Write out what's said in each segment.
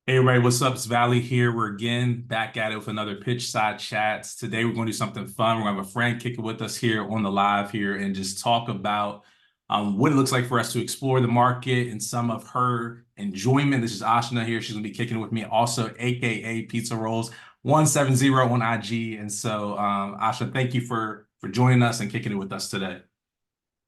Hey, everybody, what's up? It's Valley here. We're again back at it with another Pitchside Chats. Today, we're going to do something fun. We're going to have a friend kick it with us here on the live here and just talk about what it looks like for us to explore the market and some of her enjoyment. This is Ashna here. She's going to be kicking it with me, also, AKA Pizza Rolls 170 on IG. And so, Ashna, thank you for joining us and kicking it with us today.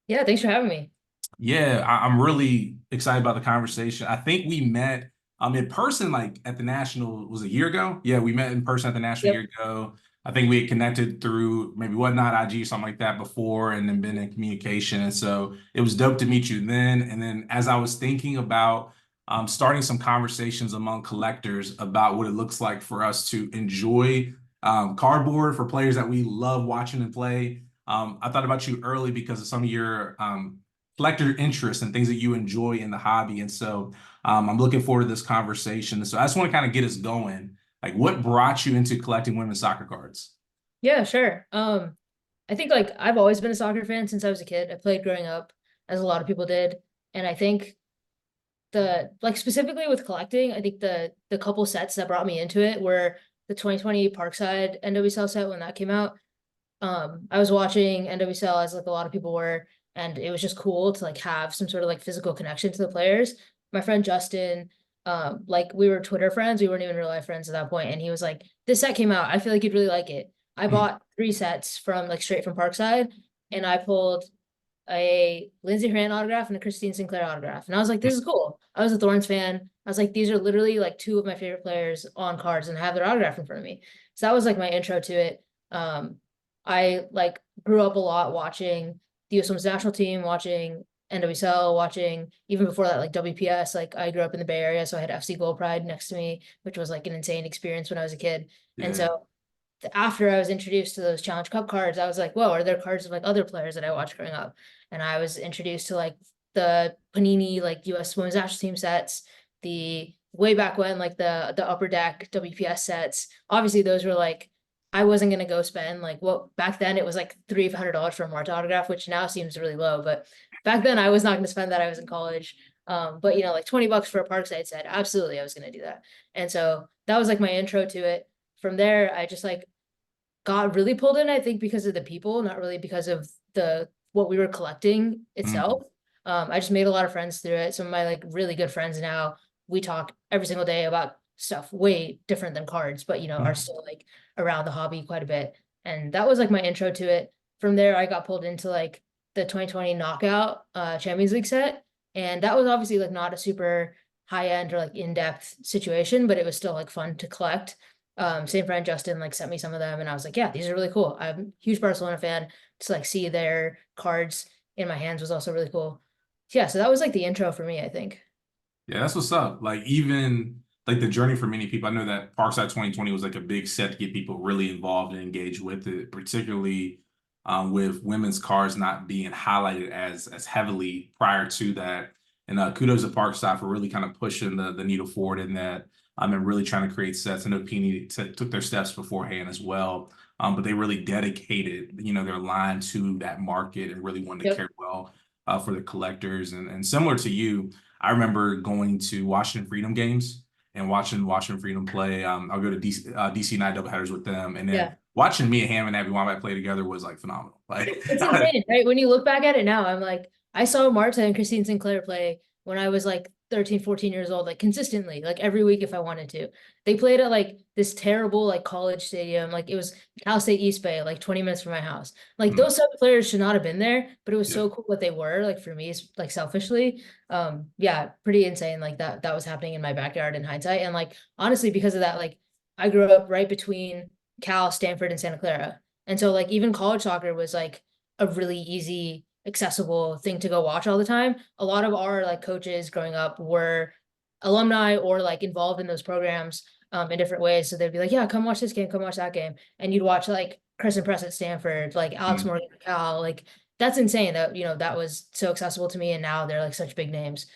Yeah, thanks for having me. Yeah, I'm really excited about the conversation. I think we met in person like at the National was a year ago. Yeah, we met in person at the National a year Yep. ago. I think we had connected through maybe Whatnot IG or something like that before and then been in communication. And so it was dope to meet you then. And then as I was thinking about starting some conversations among collectors about what it looks like for us to enjoy cardboard for players that we love watching and play. I thought about you early because of some of your collector interest and things that you enjoy in the hobby. And so I'm looking forward to this conversation. So I just want to kind of get us going. Like, what brought you into collecting women's soccer cards? Yeah, sure. I think like I've always been a soccer fan since I was a kid. I played growing up, as a lot of people did. And I think the like specifically with collecting, I think the couple sets that brought me into it were the 2020 Parkside NWSL set when that came out. I was watching NWSL as like a lot of people were, and it was just cool to like have some sort of like physical connection to the players. My friend Justin, like we were Twitter friends, we weren't even real life friends at that point, and he was like, "This set came out. I feel like you'd really like it." I bought three sets from like straight from Parkside, and I pulled a Lindsey Grant autograph and a Christine Sinclair autograph. And I was like, this is cool. I was a Thorns fan. I was like, these are literally like two of my favorite players on cards and have their autograph in front of me. So that was like my intro to it. I like grew up a lot watching the US Women's National Team, watching NWSL, watching even before that, like WPS. Like I grew up in the Bay Area, so I had FC Gold Pride next to me, which was like an insane experience when I was a kid. And Yeah. so after I was introduced to those Challenge Cup cards, I was like, whoa, are there cards of like other players that I watched growing up? And I was introduced to like the Panini like US Women's National Team sets, the way back when like the Upper Deck WPS sets. Obviously, those were like I wasn't gonna go spend like what back then it was like $300 for a Marta autograph, which now seems really low, but back then I was not gonna spend that. I was in college. But you know, like $20 for a Parkside set, absolutely, I was gonna do that. And so that was like my intro to it. From there, I just like got really pulled in, I think, because of the people, not really because of the what we were collecting Mhm. itself. I just made a lot of friends through it. Some of my like really good friends now, we talk every single day about stuff way different than cards, but you know, are still like around the hobby quite a bit. And that was like my intro to it. From there, I got pulled into like the 2020 knockout Champions League set. And that was obviously like not a super high end or like in-depth situation, but it was still like fun to collect. Same friend Justin like sent me some of them and I was like, yeah, these are really cool. I'm a huge Barcelona fan. To like see their cards in my hands was also really cool. Yeah, so that was like the intro for me, I think. Yeah, that's what's up. Like even like the journey for many people, I know that Parkside 2020 was like a big set to get people really involved and engaged with it, particularly with women's cars not being highlighted as heavily prior to that. And kudos to Parkside for really kind of pushing the needle forward in that and really trying to create sets. I know Peony took their steps beforehand as well, but they really dedicated, their line to that market and really wanted to Yep. care well for the collectors. And similar to you, I remember going to Washington Freedom games and watching Washington Freedom play. I'll go to DC night doubleheaders with them, and then Yeah. watching me and Ham and Abby Wambach play together was like phenomenal. Like, It's insane, right? When you look back at it now, I'm like, I saw Marta and Christine Sinclair play when I was like 13, 14 years old, like consistently, like every week if I wanted to. They played at like this terrible like college stadium. Like it was Cal State East Bay, like 20 minutes from my house. Like mm, those type of players should not have been there, but it was yeah, so cool what they were, like for me, like selfishly. Yeah, pretty insane. Like that was happening in my backyard in hindsight. And like honestly, because of that, like I grew up right between Cal, Stanford, and Santa Clara. And so like even college soccer was like a really easy, accessible thing to go watch all the time. A lot of our like coaches growing up were alumni or like involved in those programs in different ways. So they'd be like, yeah, come watch this game, come watch that game. And you'd watch like Chris and Press at Stanford, like Alex mm, Morgan at Cal. Like that's insane that, you know, that was so accessible to me. And now they're like such big names.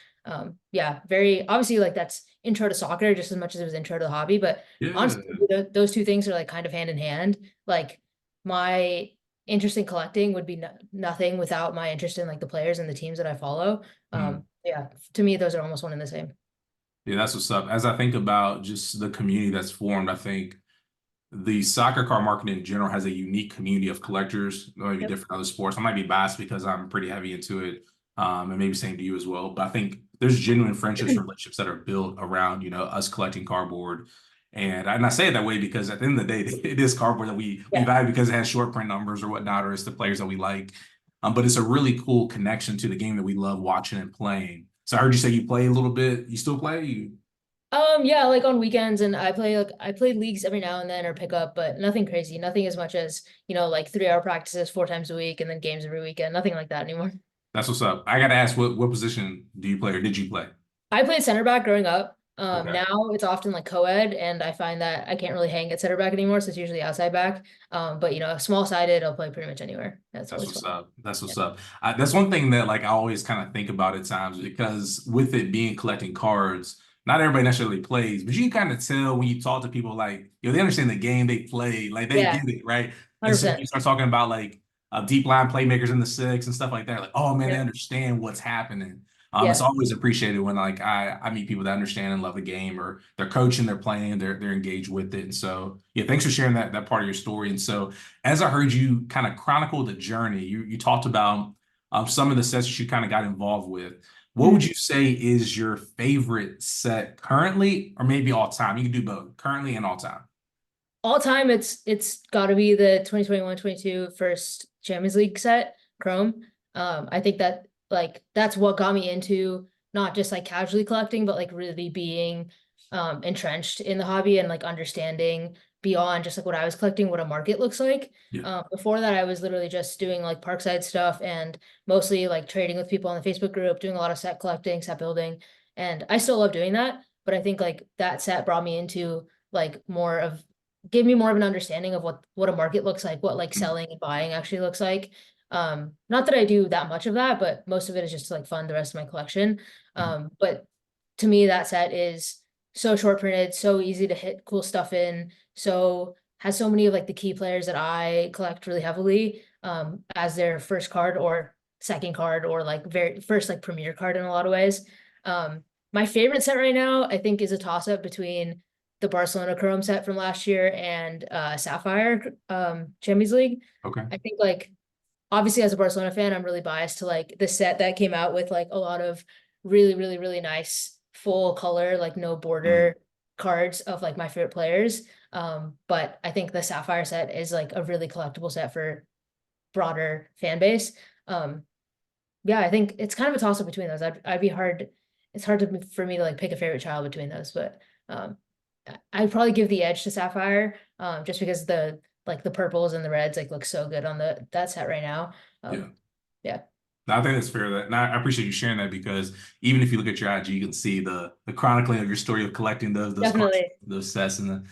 Yeah, very obviously like that's intro to soccer just as much as it was intro to the hobby. But yeah. honestly, those two things are like kind of hand in hand. Like my interest in collecting would be nothing without my interest in like the players and the teams that I follow. Mm. Yeah, to me, those are almost one and the same. Yeah, that's what's up. As I think about just the community that's formed, I think the soccer car market in general has a unique community of collectors. It might be Yep. different than other sports. I might be biased because I'm pretty heavy into it, and maybe same to you as well. But I think there's genuine friendships, relationships that are built around us collecting cardboard. And I say it that way because at the end of the day, it is cardboard that we Yeah. value because it has short print numbers or whatnot, or it's the players that we like. But it's a really cool connection to the game that we love watching and playing. So I heard you say you play a little bit. You still play? Yeah, like on weekends, and I play leagues every now and then or pick up, but nothing crazy, nothing as much as, like 3 hour practices 4 times a week and then games every weekend, nothing like that anymore. That's what's up. I gotta ask, what position do you play or did you play? I played center back growing up. Okay. Now it's often like co-ed, and I find that I can't really hang at center back anymore, so it's usually outside back. But small sided, I'll play pretty much anywhere. That's That's always what's fun. up. That's Yeah. what's up. That's one thing that like I always kind of think about at times because with it being collecting cards, not everybody necessarily plays, but you can kind of tell when you talk to people like, they understand the game they play, like they Yeah, get it, right? And so when 100%. you start talking about like deep line playmakers in the six and stuff like that, like, oh man, they Yeah. understand what's happening. It's Yeah. always appreciated when like I meet people that understand and love the game or they're coaching, they're playing, they're engaged with it. And so yeah, thanks for sharing that part of your story. And so as I heard you kind of chronicle the journey, you talked about some of the sets that you kind of got involved with. What would Mhm. you say is your favorite set currently, or maybe all time? You can do both, currently and all time. All time, it's got to be the 2021-22 first Champions League set, Chrome. I think that like that's what got me into not just like casually collecting, but like really being entrenched in the hobby and like understanding beyond just like what I was collecting, what a market looks like. Yeah. Before that, I was literally just doing like parkside stuff and mostly like trading with people on the Facebook group, doing a lot of set collecting, set building, and I still love doing that. But I think like that set brought me into like more of gave me more of an understanding of what a market looks like, what like Mm, selling and buying actually looks like. Not that I do that much of that, but most of it is just to like fund the rest of my collection. mm, But to me, that set is so short printed, so easy to hit cool stuff in, so has so many of like the key players that I collect really heavily as their first card or second card or like very first like premier card in a lot of ways. My favorite set right now, I think, is a toss up between the Barcelona Chrome set from last year and Sapphire Champions League. okay. I think like obviously as a Barcelona fan, I'm really biased to like the set that came out with like a lot of really, really, really nice full color, like no Mm, border cards of like my favorite players. But I think the Sapphire set is like a really collectible set for broader fan base. Um, yeah, I think it's kind of a toss up between those. I'd be hard. It's hard for me to like pick a favorite child between those, but um, I'd probably give the edge to Sapphire, just because the like the purples and the reds like look so good on the that set right now. yeah. Yeah, No, I think that's fair. That and I appreciate you sharing that because even if you look at your IG, you can see the chronicling of your story of collecting those cards, definitely. those sets, and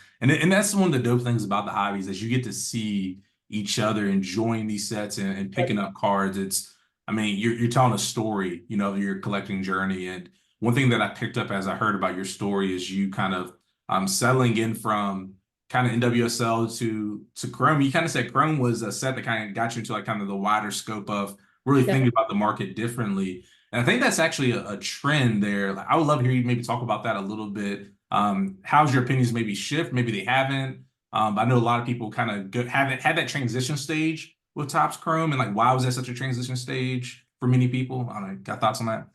that's one of the dope things about the hobbies is you get to see each other enjoying these sets and Yep. picking up cards. I mean, you're telling a story, of your collecting journey. And one thing that I picked up as I heard about your story is you kind of settling in from kind of NWSL to Chrome. You kind of said Chrome was a set that kind of got you into like kind of the wider scope of really thinking Definitely. about the market differently. And I think that's actually a trend there. Like, I would love to hear you maybe talk about that a little bit. How's your opinions maybe shift? Maybe they haven't. I know a lot of people kind of haven't had that transition stage with Topps Chrome, and like, why was that such a transition stage for many people? I don't know. Got thoughts on that?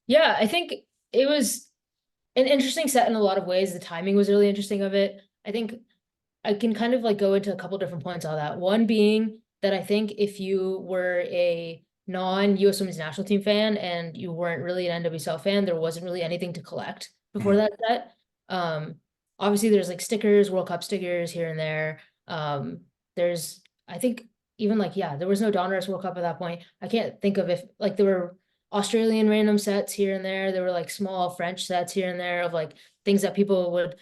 Yeah, I think it was an interesting set in a lot of ways. The timing was really interesting of it. I think I can kind of like go into a couple different points on that. One being that I think if you were a non-US Women's National Team fan and you weren't really an NWSL fan, there wasn't really anything to collect before Mm, that set. Um, Obviously there's like stickers, World Cup stickers here and there. There's I think even like yeah, there was no Donruss World Cup at that point. I can't think of if like there were Australian random sets here and there. There were like small French sets here and there of like things that people would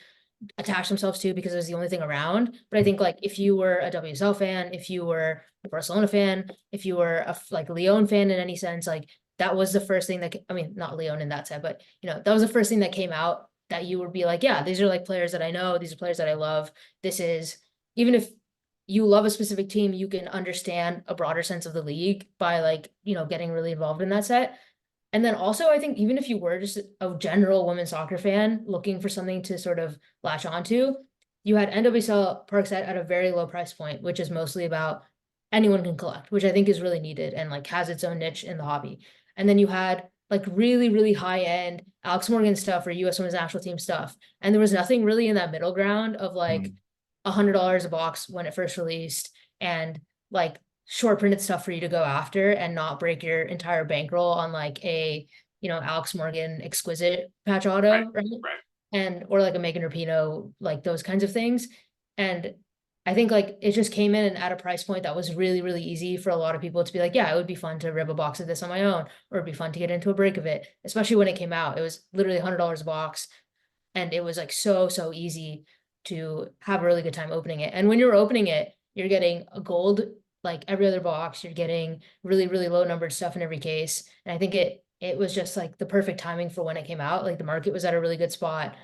attach themselves to because it was the only thing around. But I think like if you were a WSL fan, if you were a Barcelona fan, if you were a like Lyon fan in any sense, like that was the first thing that I mean, not Lyon in that sense, but that was the first thing that came out that you would be like, yeah, these are like players that I know, these are players that I love. This is even if you love a specific team, you can understand a broader sense of the league by like, getting really involved in that set. And then also, I think even if you were just a general women's soccer fan looking for something to sort of latch onto, you had NWSL Parkside at a very low price point, which is mostly about anyone can collect, which I think is really needed and like has its own niche in the hobby. And then you had like really, really high end Alex Morgan stuff or US Women's National Team stuff. And there was nothing really in that middle ground of like $100 a box when it first released and like short printed stuff for you to go after and not break your entire bankroll on like a, Alex Morgan exquisite patch Right, auto, right? right. And or like a Megan Rapinoe, like those kinds of things. And I think like it just came in and at a price point that was really, really easy for a lot of people to be like, yeah, it would be fun to rip a box of this on my own, or it'd be fun to get into a break of it, especially when it came out. It was literally $100 a box. And it was like so easy to have a really good time opening it. And when you're opening it, you're getting a gold like every other box. You're getting really, really low numbered stuff in every case. And I think it was just like the perfect timing for when it came out. Like the market was at a really good spot.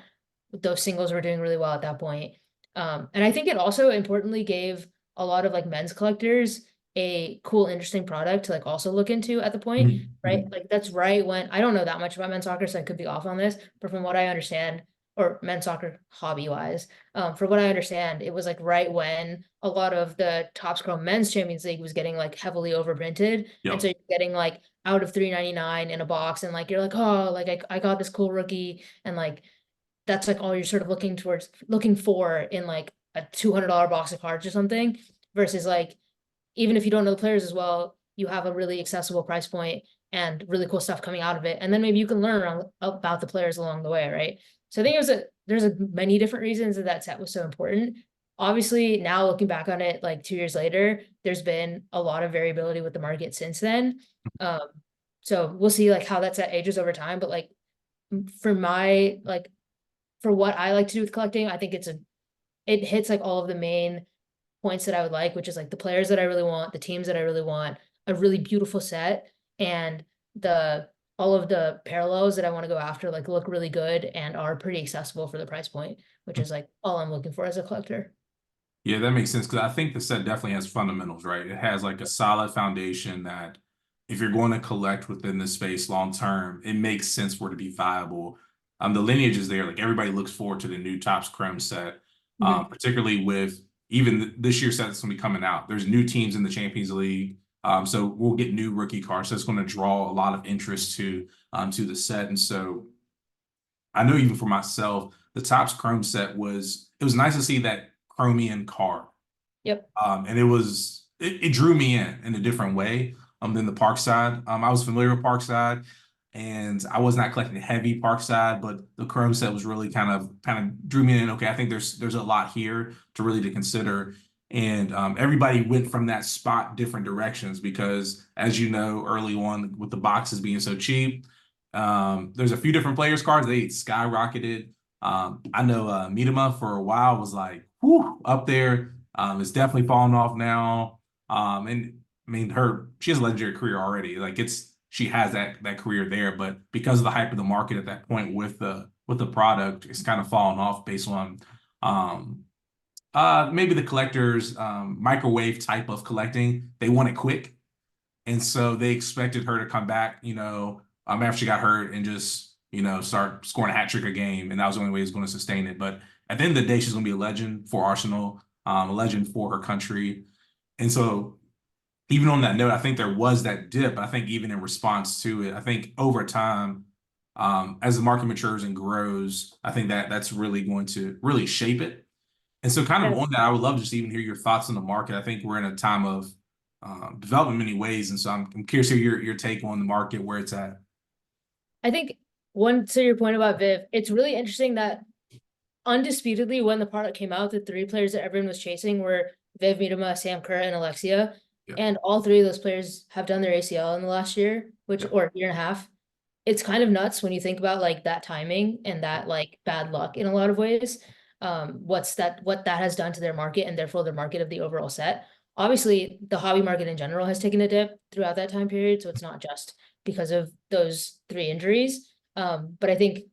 Those singles were doing really well at that point. And I think it also importantly gave a lot of like men's collectors a cool, interesting product to like also look into at the point, Mhm, right? mhm. Like that's right when I don't know that much about men's soccer, so I could be off on this, but from what I understand, or men's soccer hobby wise, from what I understand, it was like right when a lot of the top scroll men's Champions League was getting like heavily overprinted. And so Yep. you're getting like out of 3.99 in a box, and like you're like, oh, like I got this cool rookie, and like that's like all you're sort of looking for in like a $200 box of cards or something, versus like even if you don't know the players as well, you have a really accessible price point and really cool stuff coming out of it. And then maybe you can learn about the players along the way, right? So I think there's a many different reasons that that set was so important. Obviously, now looking back on it, like 2 years later, there's been a lot of variability with the market since then. Um, so we'll see like how that set ages over time. But like for my like for what I like to do with collecting, I think it hits like all of the main points that I would like, which is like the players that I really want, the teams that I really want, a really beautiful set, and the all of the parallels that I want to go after like look really good and are pretty accessible for the price point, which is like all I'm looking for as a collector. Yeah, that makes sense because I think the set definitely has fundamentals, right? It has like a solid foundation that if you're going to collect within this space long term, it makes sense for it to be viable. The lineage is there. Like everybody looks forward to the new Topps Chrome set, Mhm. particularly with even this year's set that's going to be coming out. There's new teams in the Champions League, so we'll get new rookie cards. So it's going to draw a lot of interest to the set, and so I know even for myself, the Topps Chrome set it was nice to see that Chromium card. Yep. And it drew me in a different way than the Parkside. I was familiar with Parkside and I was not collecting heavy Parkside, but the Chrome set was really kind of drew me in. Okay, I think there's a lot here to consider. And everybody went from that spot different directions because, as you know, early on with the boxes being so cheap, there's a few different players cards. They skyrocketed. I know Miedema for a while was like whew, up there. It's definitely fallen off now. And I mean, she has a legendary career already. Like she has that career there, but because of the hype of the market at that point with the product, it's kind of fallen off based on um maybe the collectors microwave type of collecting. They want it quick. And so they expected her to come back, after she got hurt and just, start scoring a hat trick a game. And that was the only way he was going to sustain it. But at the end of the day, she's going to be a legend for Arsenal, a legend for her country. And so even on that note, I think there was that dip. I think even in response to it, I think over time, as the market matures and grows, I think that's really going to really shape it. And so, kind of Yeah. on that, I would love to just even hear your thoughts on the market. I think we're in a time of development in many ways, and so I'm curious to hear your take on the market where it's at. I think one to your point about Viv, it's really interesting that undisputedly when the product came out, the three players that everyone was chasing were Viv Miedema, Sam Kerr, and Alexia. Yeah, And all three of those players have done their ACL in the last year, which yeah, or year and a half. It's kind of nuts when you think about like that timing and that like bad luck in a lot of ways. What that has done to their market and therefore the market of the overall set. Obviously, the hobby market in general has taken a dip throughout that time period, so it's not just because of those three injuries. But I think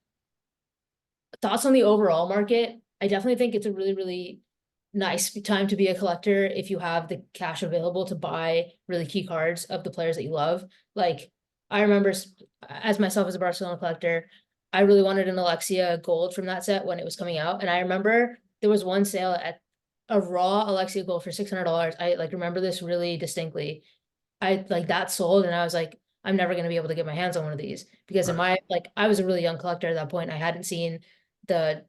thoughts on the overall market, I definitely think it's a really, really nice time to be a collector if you have the cash available to buy really key cards of the players that you love. Like I remember as myself as a Barcelona collector, I really wanted an Alexia gold from that set when it was coming out. And I remember there was one sale at a raw Alexia gold for $600. I like remember this really distinctly. I like that sold and I was like, I'm never gonna be able to get my hands on one of these because in Right. my like I was a really young collector at that point. I hadn't seen the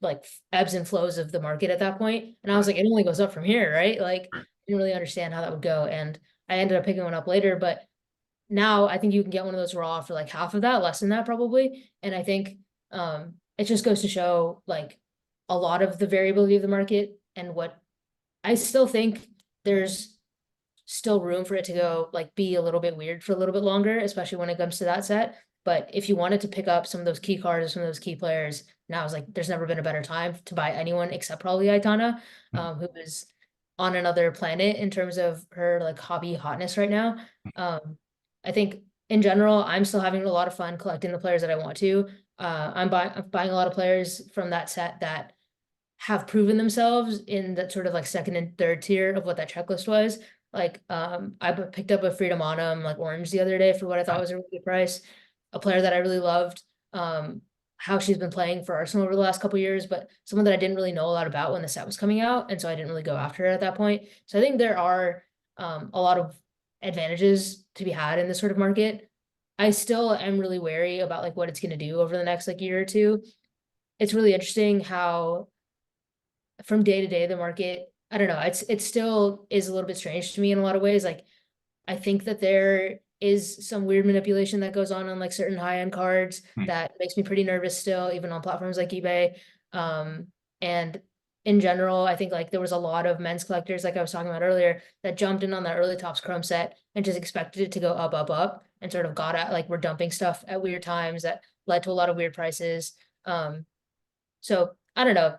like ebbs and flows of the market at that point. And I was Right. like, it only goes up from here, right? Like I Right. didn't really understand how that would go. And I ended up picking one up later, but now I think you can get one of those raw for like half of that, less than that probably. And I think it just goes to show like a lot of the variability of the market and what I still think there's still room for it to go like be a little bit weird for a little bit longer, especially when it comes to that set. But if you wanted to pick up some of those key cards, some of those key players, now is like there's never been a better time to buy anyone except probably Aitana, who is on another planet in terms of her like hobby hotness right now. Um, I think in general, I'm still having a lot of fun collecting the players that I want to. I'm buying a lot of players from that set that have proven themselves in that sort of like second and third tier of what that checklist was. Like, I picked up a Freedom Autumn like orange the other day for what I thought was a really good price. A player that I really loved, how she's been playing for Arsenal over the last couple years, but someone that I didn't really know a lot about when the set was coming out, and so I didn't really go after her at that point. So I think there are a lot of advantages to be had in this sort of market. I still am really wary about like what it's going to do over the next like year or two. It's really interesting how from day to day the market, I don't know, it still is a little bit strange to me in a lot of ways. Like I think that there is some weird manipulation that goes on like certain high end cards Hmm. that makes me pretty nervous still, even on platforms like eBay. And in general, I think like there was a lot of men's collectors, like I was talking about earlier, that jumped in on that early Topps Chrome set and just expected it to go up, up, up, and sort of got at like we're dumping stuff at weird times that led to a lot of weird prices. So I don't know.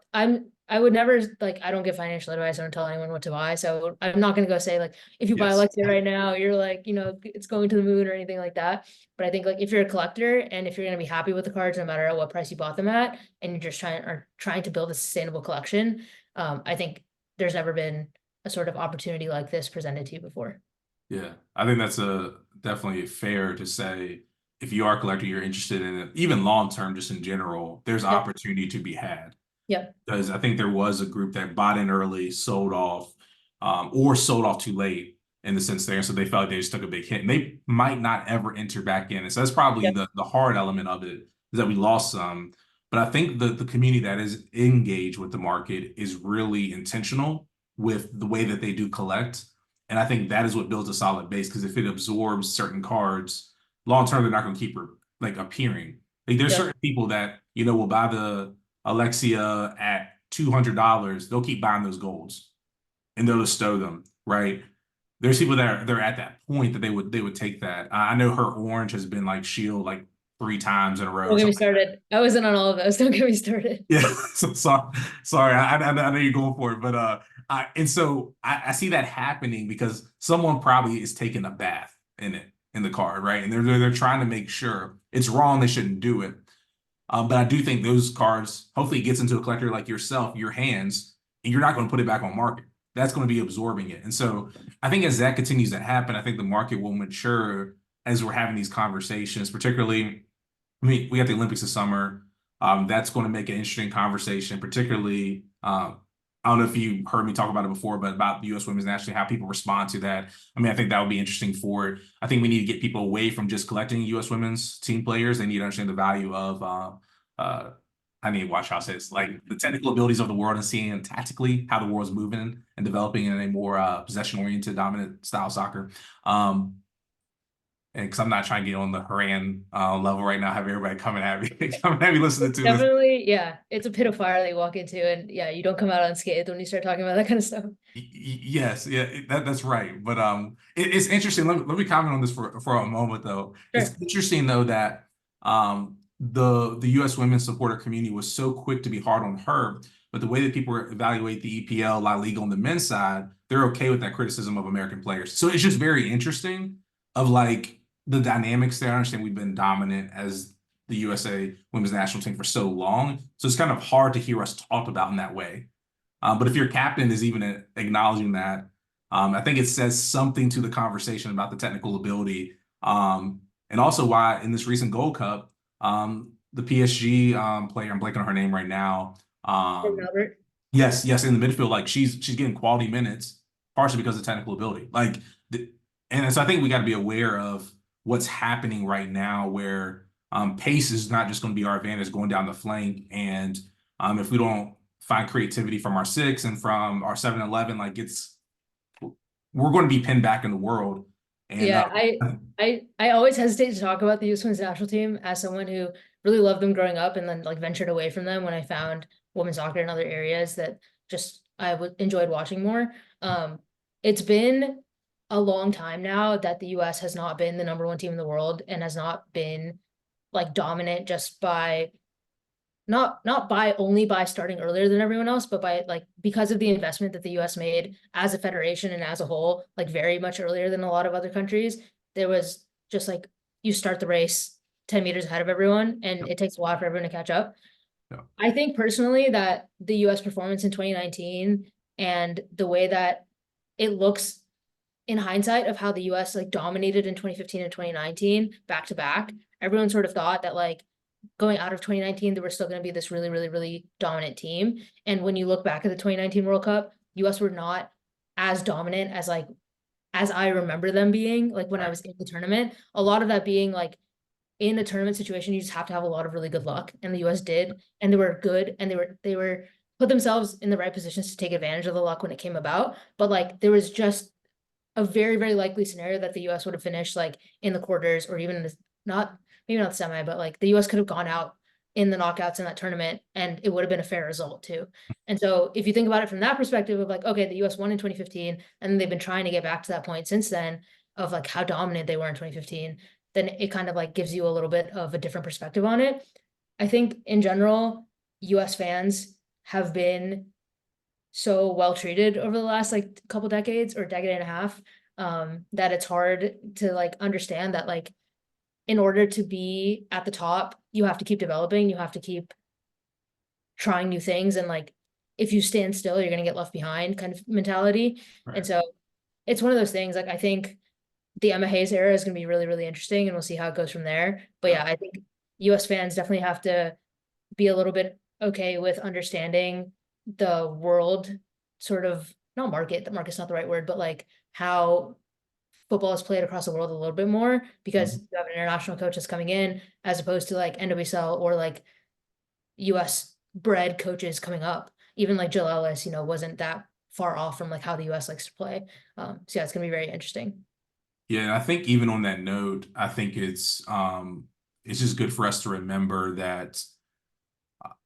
I would never like I don't give financial advice. I don't tell anyone what to buy. So I'm not gonna go say like if you buy Yes. Alexia right now, you're like, it's going to the moon or anything like that. But I think like if you're a collector and if you're gonna be happy with the cards no matter at what price you bought them at, and you're just trying to build a sustainable collection, I think there's never been a sort of opportunity like this presented to you before. Yeah, I think that's a definitely fair to say if you are a collector, you're interested in it, even long term, just in general, there's Yep. opportunity to be had. Yep. Because I think there was a group that bought in early, sold off, or sold off too late in the sense there. So they felt like they just took a big hit and they might not ever enter back in. And so that's probably Yep. the hard element of it is that we lost some. But I think the community that is engaged with the market is really intentional with the way that they do collect. And I think that is what builds a solid base because if it absorbs certain cards, long term, they're not going to keep like appearing. Like there's Yep. certain people that, will buy the Alexia at $200, they'll keep buying those golds and they'll just stow them, right? There's people that they're at that point that they would take that. I know her orange has been like shield like 3 times in a row Don't or get me something. started. I wasn't on all of those. Don't get me started. Yeah, sorry. I know you're going for it, but and so I see that happening because someone probably is taking a bath in it in the card, right? And they're trying to make sure it's wrong. They shouldn't do it. But I do think those cards hopefully it gets into a collector like yourself, your hands, and you're not going to put it back on market. That's going to be absorbing it. And so I think as that continues to happen, I think the market will mature as we're having these conversations, particularly, I mean, we got the Olympics this summer. That's going to make an interesting conversation, particularly. I don't know if you heard me talk about it before, but about the U.S. women's national, how people respond to that. I mean, I think that would be interesting for it. I think we need to get people away from just collecting U.S. women's team players. They need to understand the value of, I need to watch how I say this, like the technical abilities of the world and seeing tactically how the world's moving and developing in a more possession-oriented, dominant style soccer. And because I'm not trying to get on the Haran level right now, have everybody coming at me, coming at me listening to this. Definitely, yeah. It's a pit of fire they walk into, and yeah, you don't come out unscathed when you start talking about that kind of stuff. Yes, yeah, that's right. But it's interesting. Let me comment on this for a moment though. It's Sure. interesting though that the U.S. women's supporter community was so quick to be hard on her, but the way that people evaluate the EPL, La Liga on the men's side, they're okay with that criticism of American players. So it's just very interesting of like the dynamics there. I understand we've been dominant as the USA women's national team for so long, so it's kind of hard to hear us talked about in that way. But if your captain is even acknowledging that, I think it says something to the conversation about the technical ability. and also why in this recent Gold Cup, the PSG player, I'm blanking on her name right now. Albert. Yes, in the midfield, like she's getting quality minutes, partially because of technical ability. The, and so I think we got to be aware of what's happening right now, where pace is not just going to be our advantage going down the flank, and if we don't find creativity from our six and from our 7-11, like we're going to be pinned back in the world. And Yeah, I always hesitate to talk about the U.S. women's national team as someone who really loved them growing up and then like ventured away from them when I found women's soccer in other areas that just I enjoyed watching more. It's been a long time now that the U.S. has not been the number one team in the world and has not been like dominant just by not by only by starting earlier than everyone else, but by like because of the investment that the US made as a federation and as a whole, like very much earlier than a lot of other countries. There was just like you start the race 10 meters ahead of everyone, and it takes a while for everyone to catch up. yeah, I think personally that the US performance in 2019 and the way that it looks in hindsight of how the US like dominated in 2015 and 2019 back to back, everyone sort of thought that like going out of 2019, there were still going to be this really, really, really dominant team. And when you look back at the 2019 World Cup, US were not as dominant as like as I remember them being, like when I right, was in the tournament. A lot of that being like in a tournament situation, you just have to have a lot of really good luck. And the US did, and they were good, and they were put themselves in the right positions to take advantage of the luck when it came about. But like there was just a very, very likely scenario that the US would have finished like in the quarters or even in the, not maybe not the semi, but like the US could have gone out in the knockouts in that tournament and it would have been a fair result too. And so if you think about it from that perspective of like, okay, the US won in 2015 and they've been trying to get back to that point since then of like how dominant they were in 2015, then it kind of like gives you a little bit of a different perspective on it. I think in general, US fans have been so well treated over the last like couple decades or decade and a half, that it's hard to like understand that like in order to be at the top, you have to keep developing, you have to keep trying new things, and like if you stand still, you're gonna get left behind kind of mentality. And right. so it's one of those things, like I think the Emma Hayes era is gonna be really, really interesting and we'll see how it goes from there. But Yeah. yeah, I think US fans definitely have to be a little bit okay with understanding the world sort of not market, the market's not the right word, but like how football is played across the world a little bit more because Mhm. you have an international coach that's coming in as opposed to like NWSL or like US bred coaches coming up. Even like Jill Ellis, wasn't that far off from like how the US likes to play. So yeah, it's gonna be very interesting. Yeah, and I think even on that note, I think it's just good for us to remember that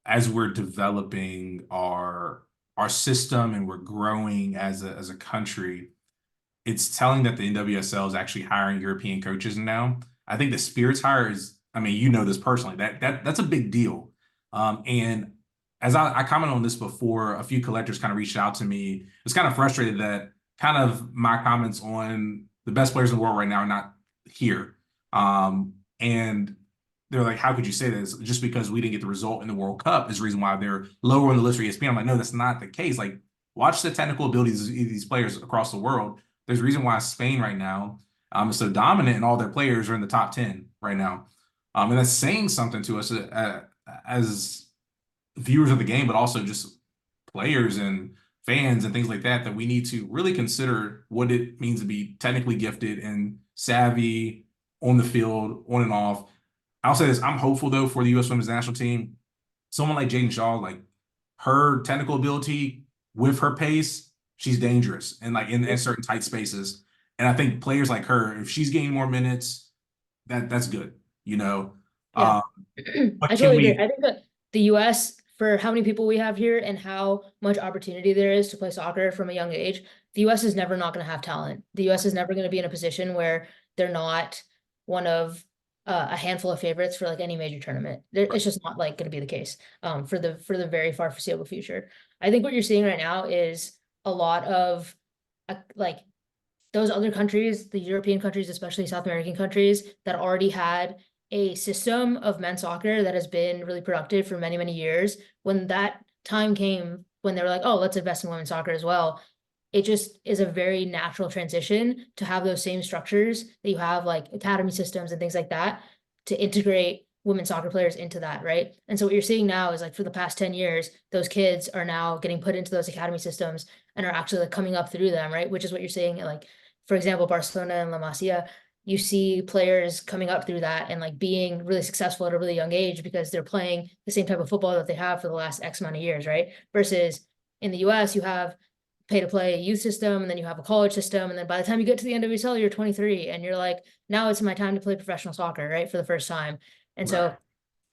as we're developing our system and we're growing as a country, it's telling that the NWSL is actually hiring European coaches now. I think the Spirits hire is, I mean, you know this personally, that's a big deal. And as I commented on this before, a few collectors kind of reached out to me. It's kind of frustrated that kind of my comments on the best players in the world right now are not here. And they're like, how could you say this? Just because we didn't get the result in the World Cup is the reason why they're lower on the list for ESPN. I'm like, no, that's not the case. Like, watch the technical abilities of these players across the world. There's a reason why Spain right now is so dominant, and all their players are in the top 10 right now. And that's saying something to us as viewers of the game, but also just players and fans and things like that, that we need to really consider what it means to be technically gifted and savvy on the field, on and off. I'll say this, I'm hopeful though for the U.S. women's national team. Someone like Jaden Shaw, like her technical ability with her pace, she's dangerous and like in certain tight spaces. And I think players like her, if she's getting more minutes, that's good, you know. Yeah. Uh, I but can totally agree. we I think that the US, for how many people we have here and how much opportunity there is to play soccer from a young age, the US is never not going to have talent. The US is never going to be in a position where they're not one of a handful of favorites for like any major tournament. It's just not like going to be the case for the very far foreseeable future. I think what you're seeing right now is a lot of like those other countries, the European countries, especially South American countries that already had a system of men's soccer that has been really productive for many, many years. When that time came, when they were like, oh, let's invest in women's soccer as well, it just is a very natural transition to have those same structures that you have, like academy systems and things like that, to integrate women's soccer players into that, right? And so what you're seeing now is like for the past 10 years, those kids are now getting put into those academy systems and are actually like coming up through them, right? Which is what you're seeing, like, for example, Barcelona and La Masia, you see players coming up through that and like being really successful at a really young age because they're playing the same type of football that they have for the last X amount of years, right? Versus in the US, you have pay to play youth system, and then you have a college system, and then by the time you get to the NWSL, you're 23, and you're like, now it's my time to play professional soccer, right, for the first time. And Right. so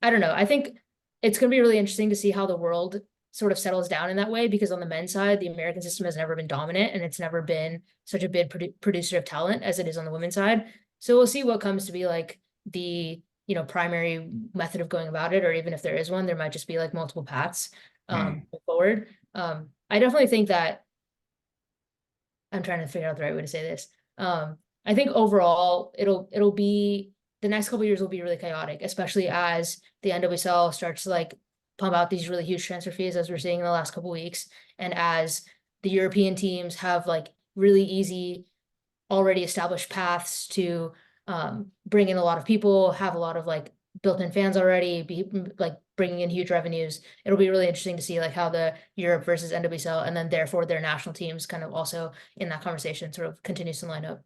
I don't know. I think it's going to be really interesting to see how the world sort of settles down in that way, because on the men's side, the American system has never been dominant, and it's never been such a big producer of talent as it is on the women's side. So we'll see what comes to be like the, primary method of going about it, or even if there is one, there might just be like multiple paths Mm, forward. I definitely think that I'm trying to figure out the right way to say this. I think overall it'll be the next couple years will be really chaotic, especially as the NWSL starts to like pump out these really huge transfer fees as we're seeing in the last couple weeks, and as the European teams have like really easy, already established paths to bring in a lot of people, have a lot of like built-in fans already, be like bringing in huge revenues. It'll be really interesting to see like how the Europe versus NWSL, and then therefore their national teams kind of also in that conversation sort of continues to line up.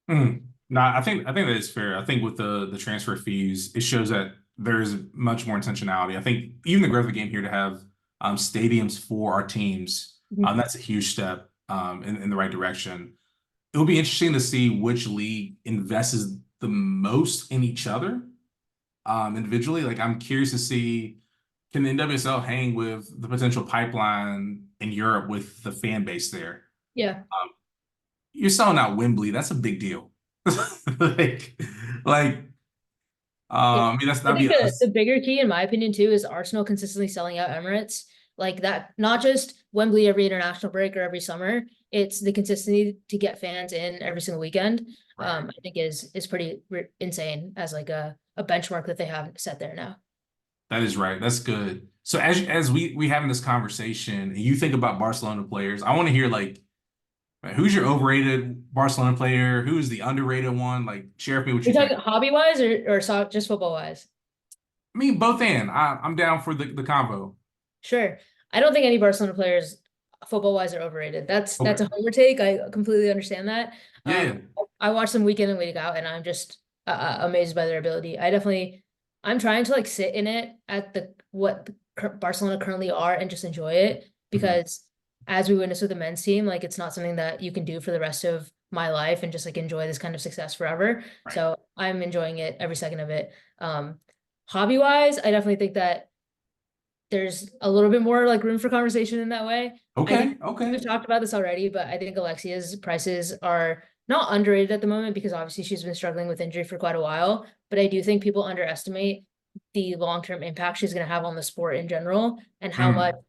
mm. No, I think that is fair. I think with the transfer fees, it shows that there's much more intentionality. I think even the growth of the game here to have stadiums for our teams, Mhm. that's a huge step in the right direction. It'll be interesting to see which league invests the most in each other individually. Like I'm curious to see, can the NWSL hang with the potential pipeline in Europe with the fan base there? Yeah. You're selling out Wembley. That's a big deal. Like, like, Yeah. I mean, that's I that'd think be the us. bigger key, in my opinion, too, is Arsenal consistently selling out Emirates. Like that, not just Wembley every international break or every summer. It's the consistency to get fans in every single weekend. Right. I think is pretty insane as like a benchmark that they have set there now. That is right. That's good. So as we having this conversation and you think about Barcelona players, I want to hear like who's your overrated Barcelona player? Who's the underrated one? Like share with me what You're you think. talking hobby wise or just football wise? I mean, both and I'm down for the convo. Sure. I don't think any Barcelona players football wise are overrated. That's Okay. a homer take. I completely understand that. Yeah, Um, yeah. I watch them week in and week out, and I'm just amazed by their ability. I'm trying to like sit in it at the what Barcelona currently are and just enjoy it, Mhm. because as we witnessed with the men's team, like it's not something that you can do for the rest of my life and just like enjoy this kind of success forever. Right. So I'm enjoying it every second of it. Hobby wise, I definitely think that there's a little bit more like room for conversation in that way. I think Okay. Okay. we've talked about this already, but I think Alexia's prices are not underrated at the moment because obviously she's been struggling with injury for quite a while. But I do think people underestimate the long-term impact she's going to have on the sport in general, and how much Mm,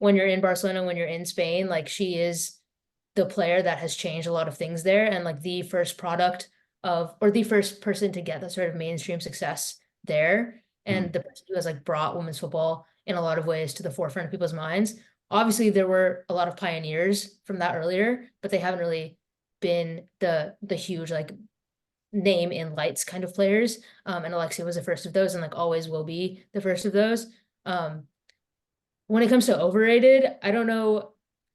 when you're in Barcelona, when you're in Spain, like she is the player that has changed a lot of things there, and like the first product of, or the first person to get that sort of mainstream success there, and mm, the person who has like brought women's football in a lot of ways to the forefront of people's minds. Obviously, there were a lot of pioneers from that earlier, but they haven't really been the huge like name in lights kind of players. And Alexia was the first of those, and like always will be the first of those. Um, when it comes to overrated, I don't know.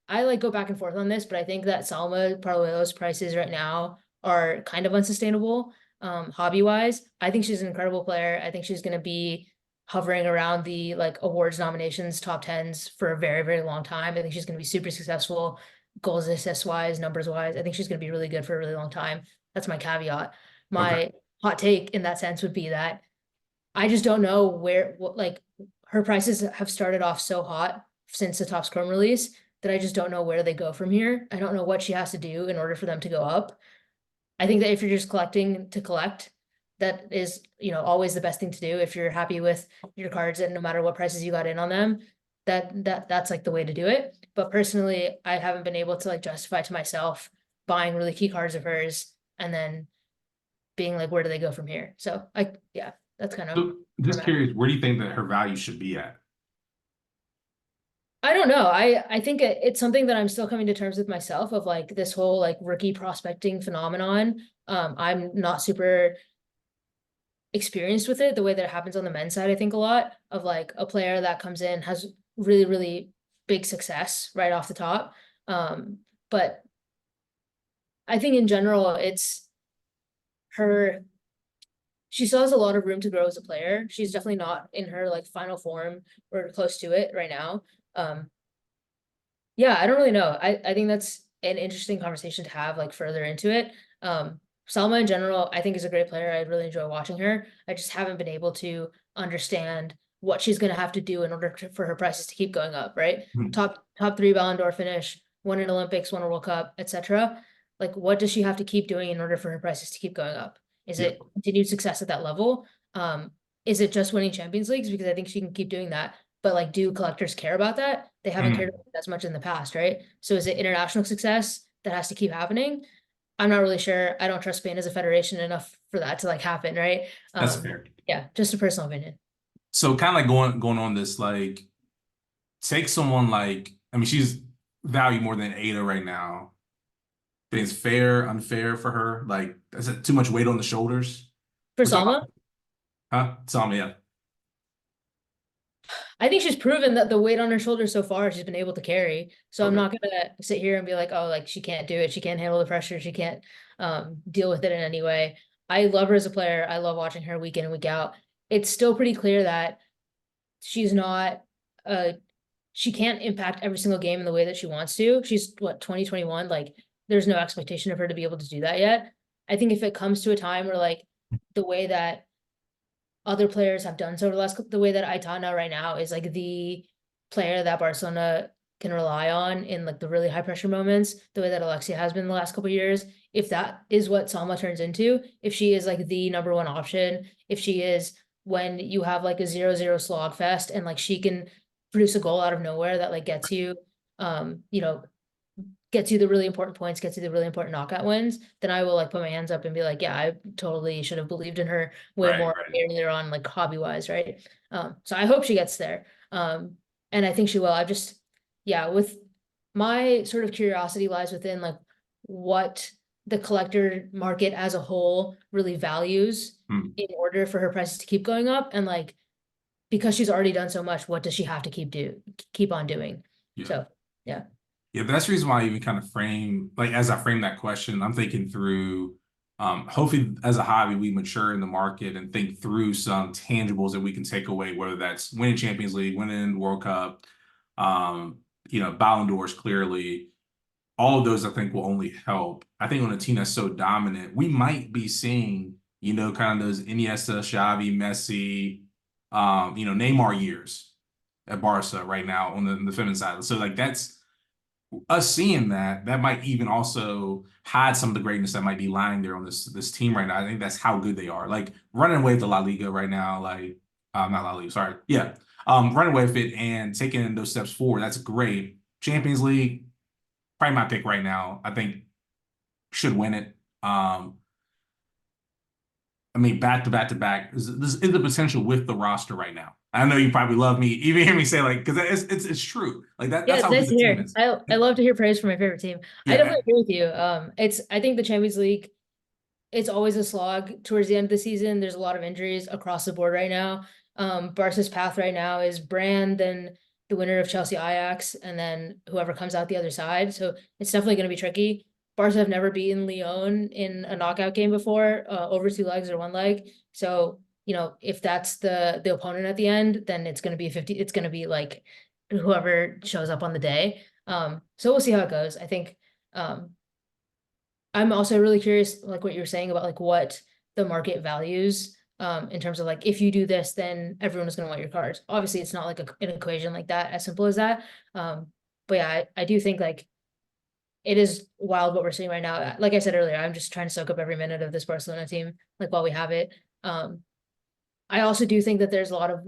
I like go back and forth on this, but I think that Salma Parallelo's prices right now are kind of unsustainable. Hobby wise, I think she's an incredible player. I think she's going to be hovering around the like awards nominations, top tens for a very, very long time. I think she's going to be super successful, goals, assists wise, numbers wise. I think she's going to be really good for a really long time. That's my caveat. okay. My hot take in that sense would be that I just don't know where, what, like her prices have started off so hot since the top Chrome release that I just don't know where they go from here. I don't know what she has to do in order for them to go up. I think that if you're just collecting to collect, that is, always the best thing to do. If you're happy with your cards and no matter what prices you got in on them, that's like the way to do it. But personally, I haven't been able to like justify to myself buying really key cards of hers and then being like, where do they go from here? So yeah, that's kind of So where just I'm at. curious, where do you think that her value should be at? I don't know. I think it's something that I'm still coming to terms with myself of like this whole like rookie prospecting phenomenon. I'm not super experienced with it the way that it happens on the men's side. I think a lot of like a player that comes in has really, really big success right off the top. But I think in general, it's her, she still has a lot of room to grow as a player. She's definitely not in her like final form or close to it right now. Um, yeah, I don't really know. I think that's an interesting conversation to have like further into it. Salma in general, I think is a great player. I really enjoy watching her. I just haven't been able to understand what she's gonna have to do in order for her prices to keep going up, right? Hmm. Top three Ballon d'Or finish, won an Olympics, won a World Cup, etc. Like, what does she have to keep doing in order for her prices to keep going up? Is Yep. it continued success at that level? Is it just winning Champions Leagues? Because I think she can keep doing that. But like, do collectors care about that? They haven't cared Mm. about it as much in the past, right? So is it international success that has to keep happening? I'm not really sure. I don't trust Spain as a federation enough for that to like happen, right? That's fair. Yeah, just a personal opinion. So kind of like going on this, like take someone like, I mean, she's valued more than Ada right now. Think it's fair, unfair for her? Like, is it too much weight on the shoulders? For We're talking Salma, about, huh? Salma, yeah. I think she's proven that the weight on her shoulders so far she's been able to carry. So I'm Okay. not gonna sit here and be like, oh, like she can't do it. She can't handle the pressure. She can't deal with it in any way. I love her as a player. I love watching her week in and week out. It's still pretty clear that she's not uh she can't impact every single game in the way that she wants to. She's what, 2021, like there's no expectation of her to be able to do that yet. I think if it comes to a time where like the way that other players have done so over the way that Aitana right now is like the player that Barcelona can rely on in like the really high pressure moments, the way that Alexia has been the last couple of years. If that is what Salma turns into, if she is like the number one option, if she is when you have like a 0-0 slog fest and like she can produce a goal out of nowhere that like gets you you know, gets you the really important points, gets you the really important knockout wins, then I will like put my hands up and be like, yeah, I totally should have believed in her way Right, more right. earlier on, like hobby wise, right? So I hope she gets there. And I think she will. I just, yeah, with my sort of curiosity lies within like what the collector market as a whole really values Hmm. in order for her prices to keep going up. And like, because she's already done so much, what does she have to keep on doing? Yeah. So, yeah. Yeah, but that's the reason why I even kind of frame, like as I frame that question, I'm thinking through, hopefully as a hobby, we mature in the market and think through some tangibles that we can take away, whether that's winning Champions League, winning World Cup, Ballon d'Ors clearly. All of those I think will only help. I think on a team that's so dominant, we might be seeing, kind of those Iniesta, Xavi, Messi, Neymar years at Barca right now on the feminine side. So like that's us seeing that might even also hide some of the greatness that might be lying there on this team right now. I think that's how good they are. Like running away with the La Liga right now, like not La Liga, sorry. Yeah. Running away with it and taking those steps forward. That's great. Champions League, probably my pick right now. I think should win it. I mean, back to back to back. This is the potential with the roster right now. I know you probably love me, even hear me say like, because it's true. Like that. Yeah, That's it's how good nice the to team hear. is. I love to hear praise for my favorite team. I Yeah, definitely agree with you. I think the Champions League, it's always a slog towards the end of the season. There's a lot of injuries across the board right now. Barca's path right now is Brand, then the winner of Chelsea Ajax, and then whoever comes out the other side. So it's definitely going to be tricky. Barca have never beaten Lyon in a knockout game before, over two legs or one leg. So, if that's the opponent at the end, then it's going to be 50, it's going to be like whoever shows up on the day. So we'll see how it goes. I think um I'm also really curious, like what you're saying about like what the market values, in terms of like if you do this, then everyone is going to want your cards. Obviously, it's not like an equation like that, as simple as that. But yeah, I do think like it is wild what we're seeing right now. Like I said earlier, I'm just trying to soak up every minute of this Barcelona team, like while we have it. Um, I also do think that there's a lot of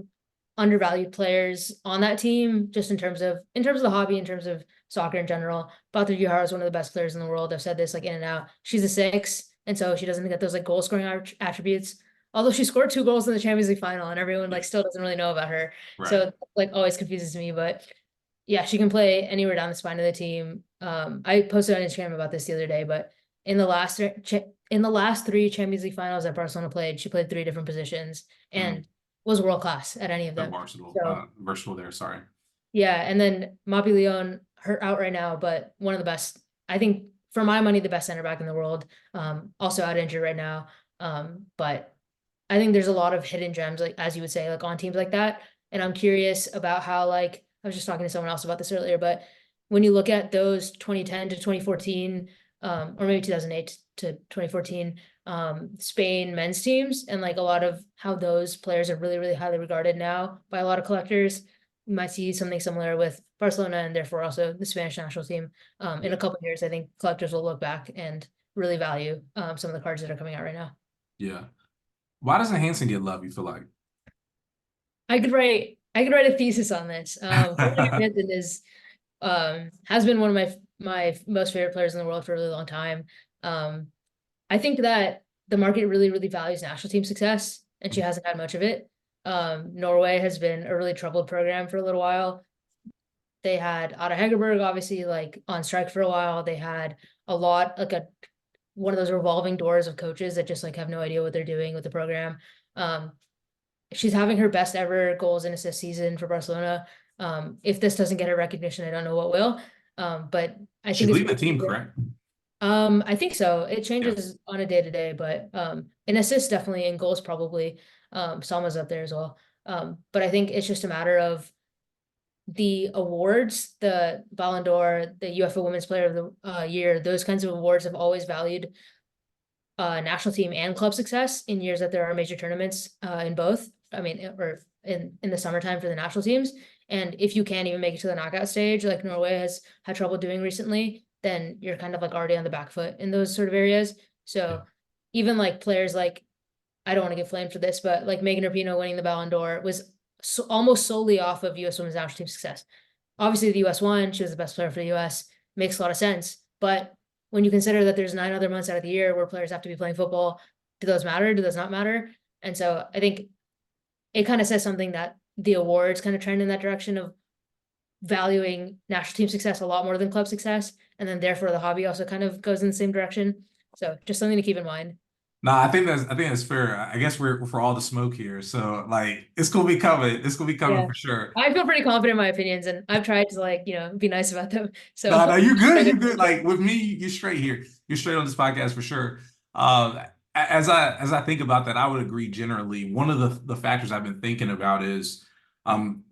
undervalued players on that team, just in terms of the hobby, in terms of soccer in general. Batu Yuhara is one of the best players in the world. I've said this like in and out. She's a six, and so she doesn't get those like goal scoring attributes. Although she scored two goals in the Champions League final, and everyone yeah, like still doesn't really know about her. right. So like always confuses me. But yeah, she can play anywhere down the spine of the team. I posted on Instagram about this the other day, but in the last three Champions League finals that Barcelona played, she played 3 different positions and was world class at any of So them. versatile, So versatile there. Sorry. yeah, and then Mapi Leon hurt out right now, but one of the best, I think, for my money, the best center back in the world. Also out injured right now. But I think there's a lot of hidden gems, like as you would say, like on teams like that. And I'm curious about how, like, I was just talking to someone else about this earlier, but when you look at those 2010 to 2014, or maybe 2008 to 2014, Spain men's teams, and like a lot of how those players are really, really highly regarded now by a lot of collectors, you might see something similar with Barcelona and therefore also the Spanish national team. In a couple of years, I think collectors will look back and really value some of the cards that are coming out right now. Yeah. Why doesn't Hansen get love, you feel like? I could write a thesis on this. Hansen is has been one of my most favorite players in the world for a really long time. I think that the market really, really values national team success, and she hasn't had much of it. Norway has been a really troubled program for a little while. They had Ada Hegerberg obviously like on strike for a while. They had a lot like one of those revolving doors of coaches that just like have no idea what they're doing with the program. Um, she's having her best ever goals and assist season for Barcelona. If this doesn't get her recognition, I don't know what will. But I She's think it's leaving the team, correct? I think so. It Yeah. changes on a day to day, but in assists definitely, in goals probably. Salma's up there as well. But I think it's just a matter of the awards, the Ballon d'Or, the UEFA Women's Player of the Year, those kinds of awards have always valued national team and club success in years that there are major tournaments in both. I mean, or in the summertime for the national teams. And if you can't even make it to the knockout stage, like Norway has had trouble doing recently, then you're kind of like already on the back foot in those sort of areas. So even like players like, I don't want to get flamed for this, but like Megan Rapinoe winning the Ballon d'Or was almost solely off of US women's national team success. Obviously, the US won. She was the best player for the US. Makes a lot of sense. But when you consider that there's 9 other months out of the year where players have to be playing football, do those matter? Do those not matter? And so I think it kind of says something that the awards kind of trend in that direction of valuing national team success a lot more than club success. And then therefore the hobby also kind of goes in the same direction. So just something to keep in mind. No, I think that's fair. I guess we're for all the smoke here. So like it's gonna be coming. It's gonna be coming Yeah. for sure. I feel pretty confident in my opinions and I've tried to like, be nice about them. So No, you're good. You're good. Like with me, you're straight here. You're straight on this podcast for sure. As I think about that, I would agree generally. One of the factors I've been thinking about um,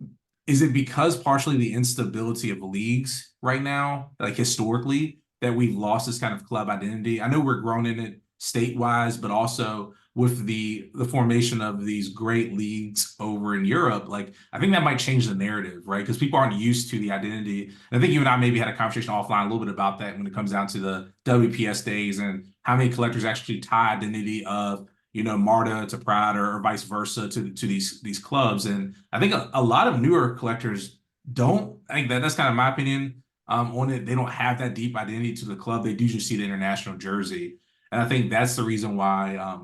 is it because partially the instability of leagues right now, like historically, that we've lost this kind of club identity? I know we're grown in it state-wise, but also with the formation of these great leagues over in Europe, like I think that might change the narrative, right? Because people aren't used to the identity. And I think you and I maybe had a conversation offline a little bit about that when it comes down to the WPS days and how many collectors actually tie identity of Marta to Pride or vice versa to these clubs. And I think a lot of newer collectors don't. I think that's kind of my opinion on it. They don't have that deep identity to the club. They do just see the international jersey, and I think that's the reason why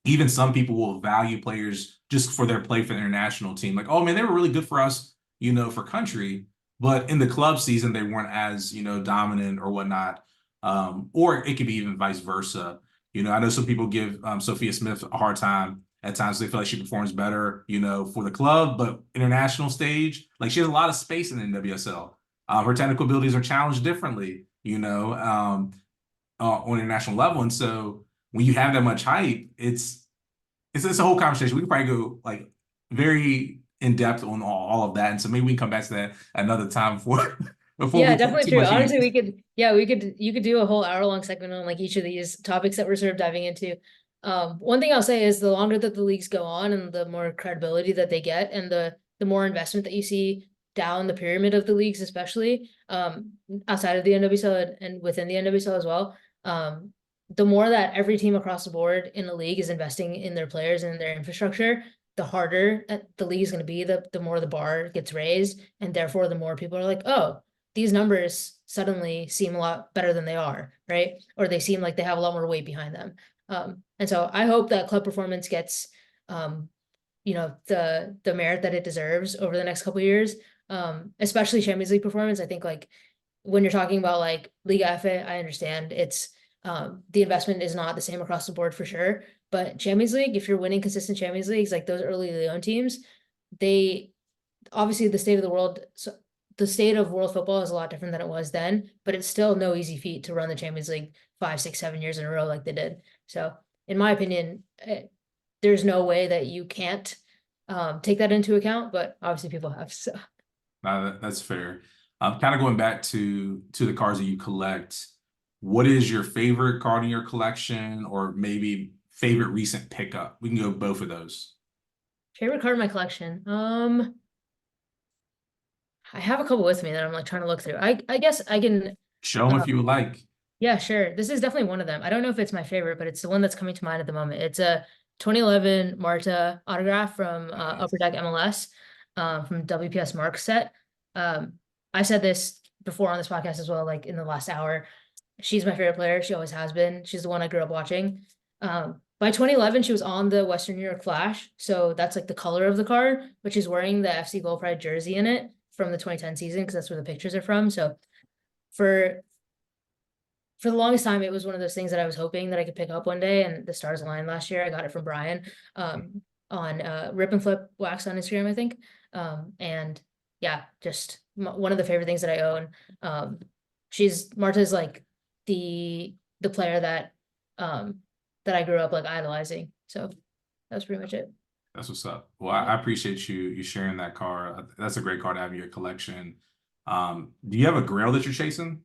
even some people will value players just for their play for the international team. Like, oh man, they were really good for us, for country, but in the club season they weren't as dominant or whatnot. Or it could be even vice versa. I know some people give Sophia Smith a hard time at times. They feel like she performs better, for the club, but international stage, like she has a lot of space in the NWSL. Her technical abilities are challenged differently, on international level, and so when you have that much hype, it's a whole conversation. We could probably go like very in depth on all of that, and so maybe we can come back to that another time before before yeah, we take definitely too true. much heat. Honestly, you could do a whole hour-long segment on like each of these topics that we're sort of diving into. One thing I'll say is the longer that the leagues go on and the more credibility that they get and the more investment that you see down the pyramid of the leagues, especially outside of the NWSL and within the NWSL as well, the more that every team across the board in the league is investing in their players and their infrastructure, the harder the league is going to be, the more the bar gets raised, and therefore the more people are like, oh, these numbers suddenly seem a lot better than they are, right? Or they seem like they have a lot more weight behind them. And so I hope that club performance gets, you know, the merit that it deserves over the next couple of years. Especially Champions League performance. I think like when you're talking about like Liga F, I understand it's the investment is not the same across the board for sure. But Champions League, if you're winning consistent Champions Leagues, like those early Leon teams, they obviously the state of the world, so the state of world football is a lot different than it was then, but it's still no easy feat to run the Champions League 5, 6, 7 years in a row like they did. So, in my opinion, there's no way that you can't take that into account, but obviously people have. So, That's fair. Kind of going back to the cards that you collect, what is your favorite card in your collection, or maybe favorite recent pickup? We can go both of those. favorite card in my collection. I have a couple with me that I'm like trying to look through. I guess I can. Show them if you would like. Yeah, sure. This is definitely one of them. I don't know if it's my favorite, but it's the one that's coming to mind at the moment. It's a 2011 Marta autograph from Upper Deck MLS, from WPS Mark set. I said this before on this podcast as well, like in the last hour. She's my favorite player. She always has been. She's the one I grew up watching. By 2011, she was on the Western New York Flash, so that's like the color of the card, but she's wearing the FC Gold Pride jersey in it from the 2010 season because that's where the pictures are from. So for the longest time, it was one of those things that I was hoping that I could pick up one day, and the stars aligned last year. I got it from Brian on Rip and Flip Wax on Instagram, I think. And yeah, just one of the favorite things that I own. Marta's like the player that that I grew up like idolizing. So that's pretty much it. That's what's up. Well, I appreciate you sharing that card. That's a great card to have in your collection. Do you have a grail that you're chasing?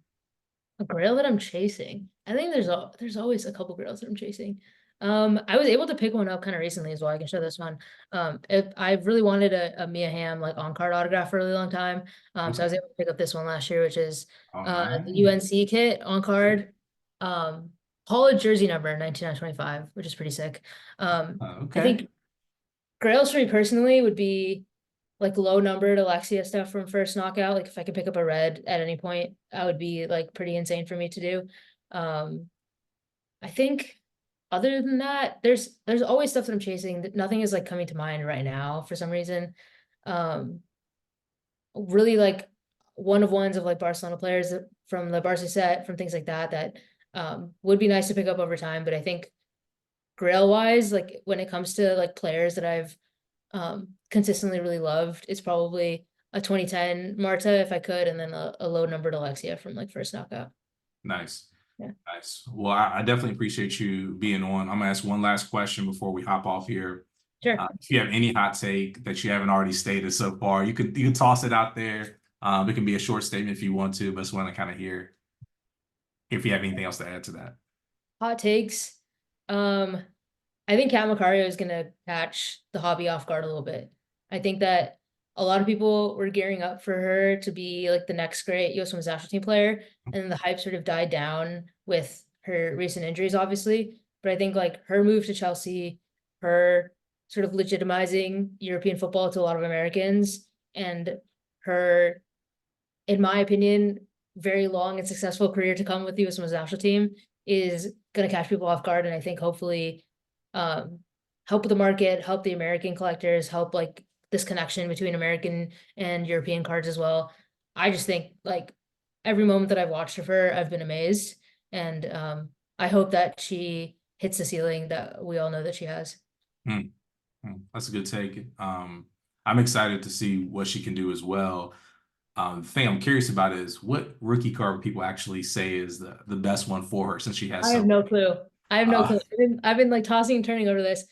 A grail that I'm chasing. I think there's always a couple grails that I'm chasing. I was able to pick one up kind of recently as well. I can show this one. I've really wanted a Mia Hamm like on card autograph for a really long time. So I was able to pick up this one last year, which is the Nice. UNC kit on card. Paula jersey number 1925, which is pretty sick. I Okay. think grails for me personally would be like low numbered Alexia stuff from first knockout. Like if I could pick up a red at any point, that would be like pretty insane for me to do. I think other than that, there's always stuff that I'm chasing. Nothing is like coming to mind right now for some reason. Really like one of ones of like Barcelona players from the Barca set, from things like that would be nice to pick up over time. But I think grail wise, like when it comes to like players that I've consistently really loved, it's probably a 2010 Marta if I could, and then a low numbered Alexia from like first knockout. Nice. Yeah. Nice. Well, I definitely appreciate you being on. I'm gonna ask one last question before we hop off here. Sure. If you have any hot take that you haven't already stated so far, you can toss it out there. It can be a short statement if you want to, but I just want to kind of hear if you have anything else to add to that. Hot takes. I think Kat Macario is gonna catch the hobby off guard a little bit. I think that a lot of people were gearing up for her to be like the next great US Women's National Team player, and then the hype sort of died down with her recent injuries, obviously. But I think like her move to Chelsea, her sort of legitimizing European football to a lot of Americans, and her, in my opinion, very long and successful career to come with the US Women's National Team is gonna catch people off guard, and I think hopefully help the market, help the American collectors, help like this connection between American and European cards as well. I just think like every moment that I've watched of her, I've been amazed. And I hope that she hits the ceiling that we all know that she has. That's a good take. I'm excited to see what she can do as well. The thing I'm curious about is what rookie card people actually say is the best one for her, since she has I have so. no clue. I have no clue. I've been like tossing and turning over this.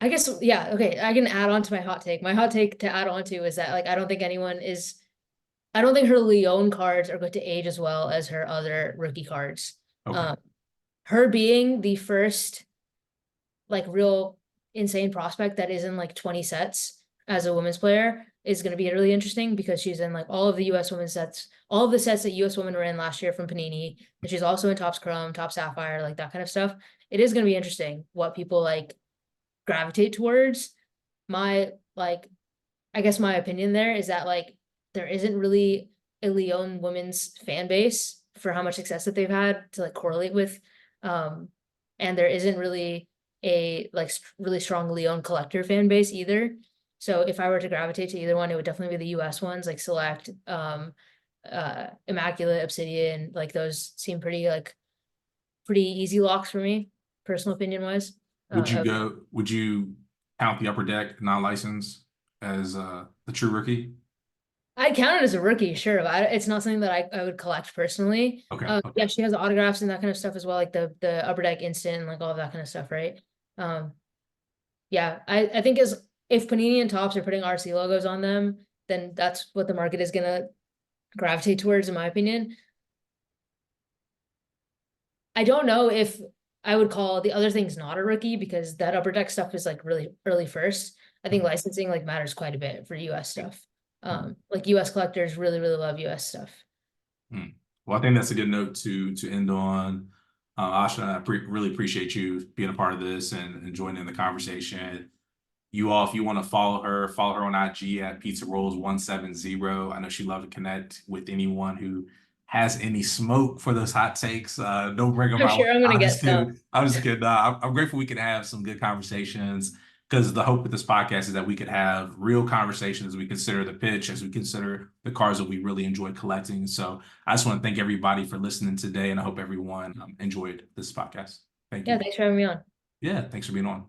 I guess, yeah, okay. I can add on to my hot take. My hot take to add on to is that like I don't think her Leon cards are going to age as well as her other rookie cards. Okay. Her being the first like real insane prospect that is in like 20 sets as a women's player is going to be really interesting because she's in like all of the US women's sets, all of the sets that US women were in last year from Panini, and she's also in Topps Chrome, Top Sapphire, like that kind of stuff. It is going to be interesting what people like gravitate towards. My like, I guess my opinion there is that like there isn't really a Leon women's fan base for how much success that they've had to like correlate with. And there isn't really a like really strong Leon collector fan base either. So if I were to gravitate to either one, it would definitely be the US ones like Select, Immaculate, Obsidian. Like those seem pretty easy locks for me, personal opinion wise. Would you count the Upper Deck non-license as the true rookie? I'd count it as a rookie, sure, but it's not something that I would collect personally. Okay, Yeah, okay. she has autographs and that kind of stuff as well, like the Upper Deck Instant and like all of that kind of stuff, right? Um, yeah, I think as if Panini and Topps are putting RC logos on them, then that's what the market is gonna gravitate towards, in my opinion. I don't know if I would call the other things not a rookie because that Upper Deck stuff is like really early first. I think Mhm. licensing like matters quite a bit for US stuff. Like US collectors really love US stuff. Mm. Well, I think that's a good note to end on. Ashna, really appreciate you being a part of this and joining the conversation. You all, if you want to follow her on IG at Pizza Rolls 170. I know she loved to connect with anyone who has any smoke for those hot takes. Don't bring them I'm my way. sure I'm gonna I'm get just some. kidding. I'm just kidding. I'm grateful we can have some good conversations because the hope with this podcast is that we could have real conversations as we consider the pitch, as we consider the cards that we really enjoy collecting. So I just want to thank everybody for listening today, and I hope everyone enjoyed this podcast. Thank Yeah, you. thanks for having me on. Yeah, thanks for being on.